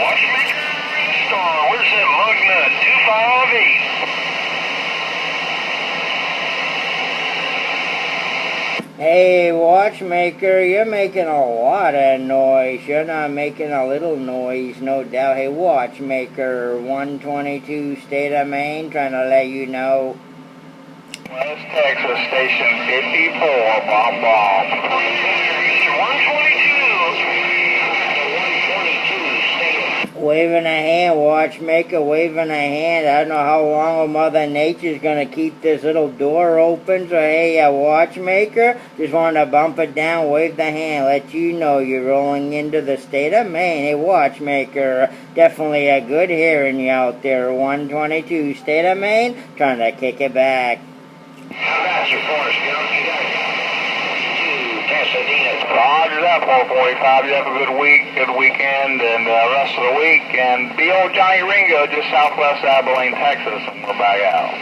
Watchmaker Star. Where's that mug nut? 258. Hey, Watchmaker, you're making a lot of noise. You're not making a little noise, no doubt. Hey, Watchmaker, 122 State of Maine, trying to let you know. West Texas Station 54, bomb bomb. 122. Waving a hand, Watchmaker, waving a hand. I don't know how long Mother Nature's gonna keep this little door open. So hey, Watchmaker, just wanted to bump it down, wave the hand, let you know you're rolling into the state of Maine. Hey, Watchmaker, definitely a good hearing you out there. 122 State of Maine, trying to kick it back. Master Force, you got it. Pasadena. Roger that, 445. You have a good week, good weekend, and rest of the week. And be old Johnny Ringo, just southwest Abilene, Texas, and we're back out.